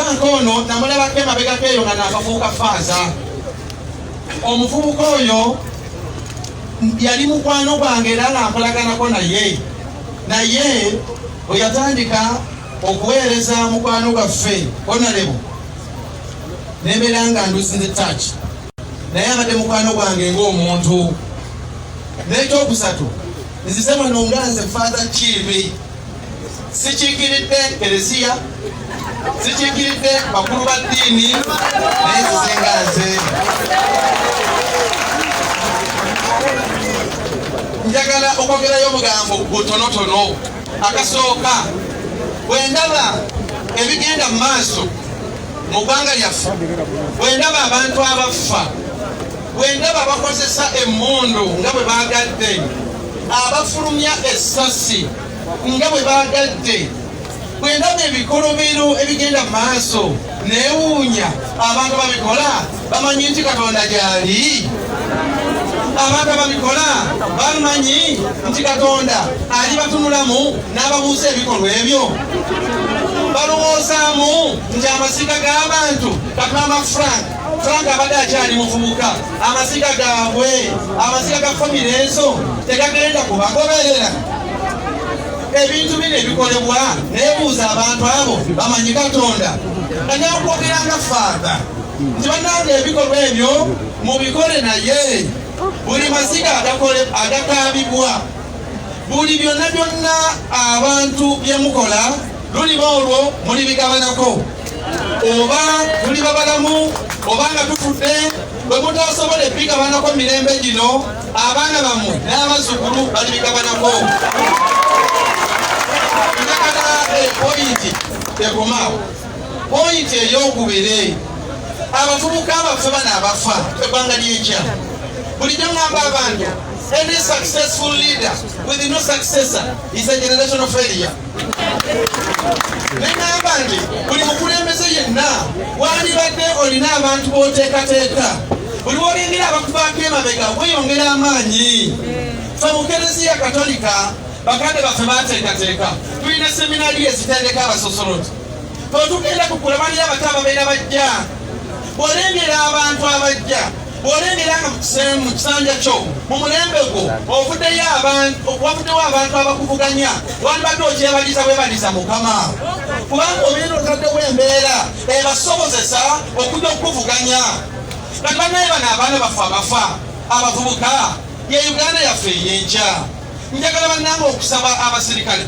Frank ono namulabako emabega keeyo nga nakafuuka faaza. Omuvubuka oyo yali mukwano gwange era nankolaganako naye bwe yatandika okuweereza mukwano gwaffe Honorable nembeera nga ndusinze touch naye abadde mukwano gwange ng'omuntu. N'ekyokusatu nzise wano nga nze Father Kirby sikiikiridde Eklesiya, sikiikiridde bakulu ba ddiini naye nzize nga nze. Njagala okwogerayo obugambo butonotono. Akasooka bwe ndaba ebigenda mu maaso mu ggwanga lyaffe, bwe ndaba abantu abafa, bwe ndaba bakozesa emmundu nga bwe baagadde, abafulumya essasi nga bwe baagadde, bwe ndaba ebikolobero ebigenda mu maaso neewuunya abantu babikola bamanyi nti Katonda gy'ali. Abantu ababikola bamanyi nti Katonda ali batunulamu n'ababuusa ebikolwa ebyo. Balowoozaamu nti amasiga g'abantu Katulama Frank abadde akyali muvubuka, amasiga gaabwe, amasiga ga famire ezo tegagenda kubagoberera. Ebintu bino ebikolebwa neebuuza abantu abo bamanyi Katonda. Kanyakwogeranga Father nti bannange ebikolwa ebyo mubikole naye buli masiga agakaabibwa, buli byonna abantu bye mukola luliba olwo mulibigabanako, oba tuli babalamu oba nga tufudde, bwe mutasobola ebigabanako mirembe gino, abaana bammwe n'abazzukulu balibigabanako. Njagala poyinti ekomaawo, poyinti ey'okubiri, abavubuka abaffe bano abafa ebbanga ly'ekya. Bulijjo ngamba abantu, any successful leader with no successor is a generational failure. Nengamba nti buli mukulembeze yenna wandibadde olina abantu b'oteekateeka, buli wolengera abakuvaako emabega weyongera amaanyi. Ffe mu Eklesiya Katolika bakadde baffe baateekateeka, tulina seminari ezitendeka abasosoloti. Ffe tugenda kukulamalira abato ababeera bajja, bw'olengera abantu abajja, bw'olengera nga mu kisanja kyo mu mulembe gwo wavuddewo abantu abakuvuganya, wandibadde okyebaliza bwebaliza Mukama, kubanga obeera otaddewo embeera ebasobozesa okujja okukuvuganya. Kati bannaye bano abaana baffe abafa abavubuka, ye Uganda yaffe ey'enkya. Njagala bannange okusaba abasirikale,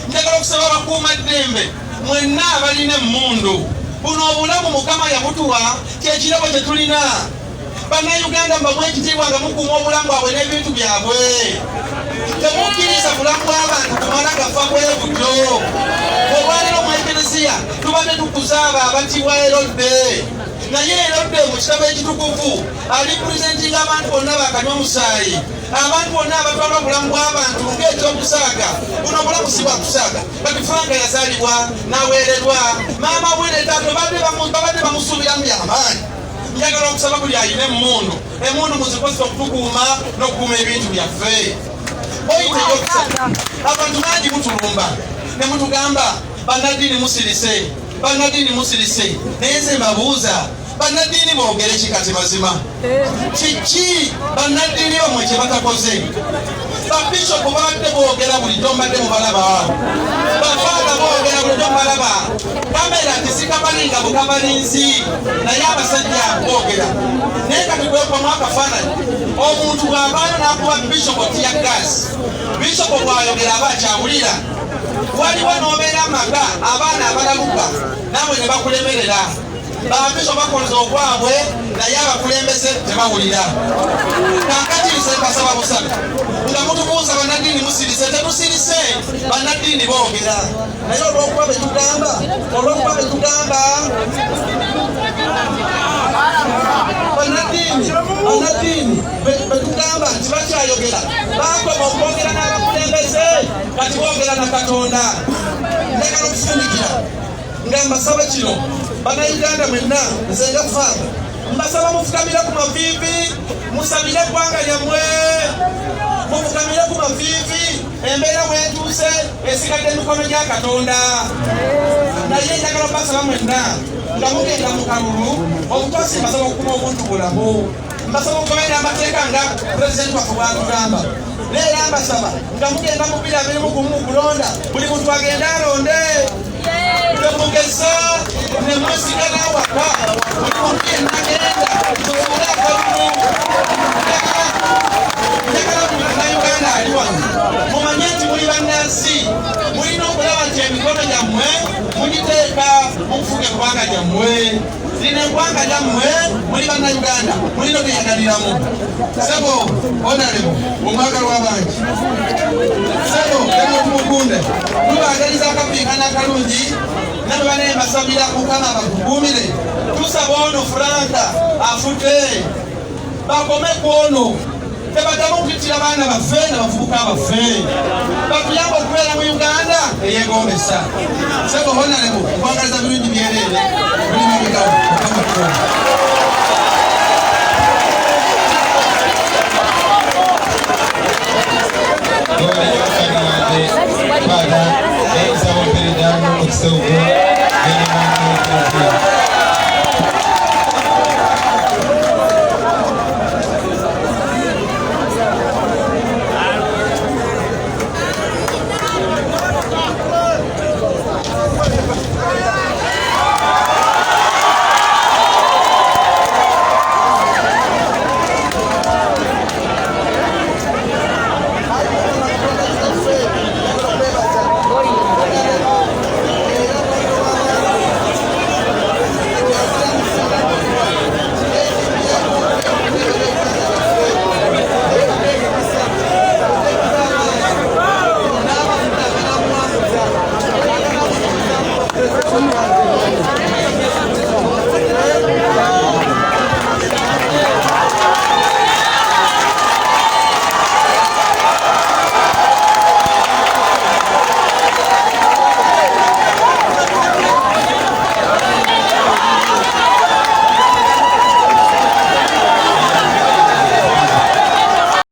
njagala okusaba abakuumaddembe, mwenna abalina emmundu, buno obulamu Mukama yabutuwa kyekirabo kye tulina. Bannayuganda mbamwe ekitiibwa nga mukuuma obulamu bwabwe n'ebintu byabwe. Temukkiriza bulamu bw'abantu kumala gafa bwe butyo. Olwaliro mu Eklesiya tubadde tukuza abo abattibwa Herode, naye Herode mu kitabo ekitukuvu ali purezentinga abantu bonna bakanywa omusaayi, abantu bonna abatwala obulamu bw'abantu ng'ekyokusaaga. Buno obulamu si bwa kusaaga. Kati Frank yazaalibwa n'aweererwa, maama we ne taata babadde bamusuubiramu by'amaanyi. Njagala okusaba buli alina emmundu, emmundu muzikozesa okutukuuma n'okukuuma ebintu byaffe. Oyita ey'okusatu, abantu bangi mutulumba ne mutugamba bannaddiini musirise, bannaddiini musirise. Naye nze mbabuuza, bannaddiini boogere ki kati mazima? Kiki bannaddiini bamwe kye batakoze? Babishopu babadde boogera bulijjo mbadde mubalaba, bafaada boogera bulijjo mbalaba. Kamera tisikabalinga bukabalinzi naye abasajja boogera. Naye kati bwekwamu akafaananyi, omuntu bw'abaana n'akuba bishopu tiya gaasi, bishopu bw'ayogera aba akyawulira. Waliwo n'obeera amaka abaana abalaluka naamwe ne bakulemerera. Babishopu bakoze okwabwe naye abakulembeze tebawulira. Kaakati nze mbasaba busabe nga mutubuuza bannaddiini musirise, tetusirise, bannaddiini boogera. Naye olw'okuba betugamba bannaddiini betugamba nti bakyayogera, bakoma okwogera n'abakulembeze, kati boogera na Katonda. Njagala okufundikira nga mbasaba kino, bannayuganda mwenna, nze nga Father mbasaba mufukamire ku maviivi, musabire eggwanga lyammwe, mufukamire ku maviivi. Embeera bwetuuse esigadde emikono gya Katonda. naye njagala basaba mwenna nga mugenda mu kalulu obutosi mbasaba okukuma obuntu bulamu mbasaba okugoberera amateeka nga pulezidenti waffe bwatugamba neera mbasaba nga mugenda mu 2021 mu kulonda buli muntu agenda alonde temugeza ne musigala waka buli muntu yenna agenda tufuule akalulu njagala buli munnayuganda ali wano mumanye nti muli bannansi mulina okulaba nti emikono gyammwe mugiteeka mu kufuga eggwanga gyammwe lino eggwanga lyammwe muli bannayuganda mulina okuyagaliramu sebo onalebo omwagalwa bangi sebo emutumugunde tubagaliza akapiikana akalungi nabo bane basabira mukama bakukumire tusaba ono Franka afute bakome kwono tebadamu okutira baana baffe n'abavubuka baffe batuyamba okubeera mu Uganda eyegombesa sebo honalebo okwagaliza birungi byereere bilimabigao Para, ensavo per il danno,